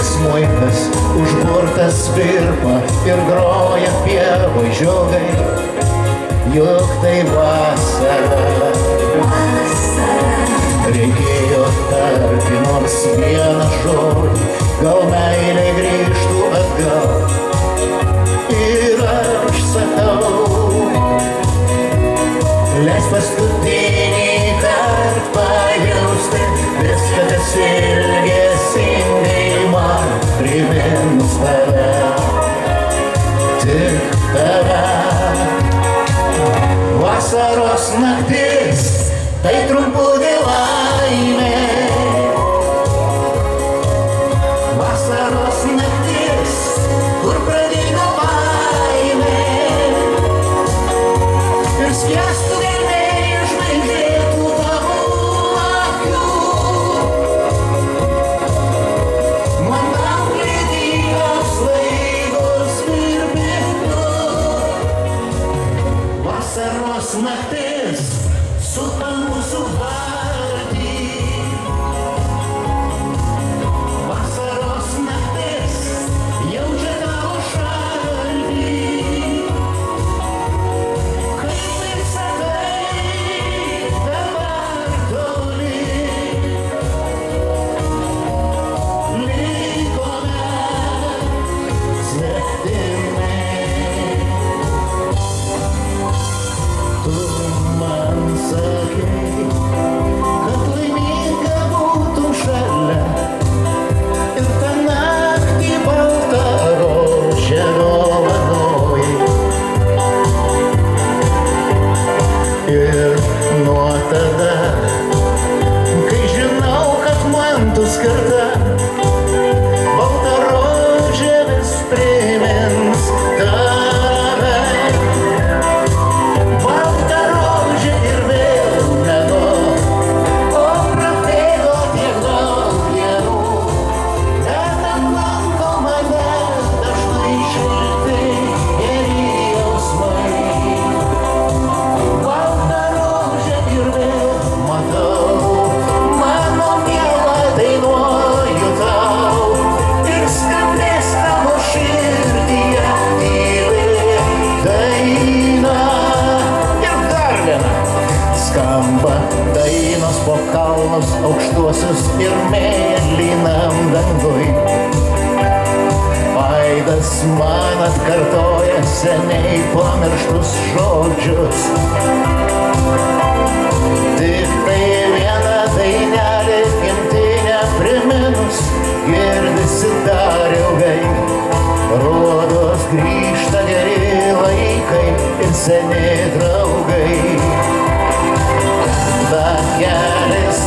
smuikas užburtas virpa ir groja pievoj žiogai, juk tai vasara. Reikėjo tarti nors vieną žodį, gal meilė grįžtų atgal. Ir aš sakau, leis paskutinį kart pajausti viską, kas ilgesingai man priminus tave, tik tave. Vasaros naktis, tai trumputė laimė. Vasaros naktis, kur pradigo baimė. Ir skęstų gelmėj žvaigždėtų tavo akių. Man tau leidykos laivos virpėtų. Vasaros naktis, supa mūsų vardį. Vasaros naktis jaučia tavo šaltį. Kaip visa tai dabar toli. Likome svetimi. Tu man sakei, kad laiminga būtum šalia, ir tą naktį baltą rožę dovanojai. Ir nuo tada, kai žinau, kad man tu skirta, balta rožė vis primins tave. Balta rožė ir vėl mėnuo, o prabėgo tiek daug dienų. Bet aplanko mane dažnai šilti geri jausmai. Balta rožė ir vėl matau, mano miela, dainuoju tau. Ir skambės tavo širdyje tyli daina. Ir dar viena. Skamba dainos po kalnus aukštuosius ir mėlynam dangui. Aidas man atkartoja seniai pamirštus žodžius. Tik tai viena dainelė gimtinę priminus girdisi dar ilgai. Rodos grįžta geri laikai ir seni draugai. Takelis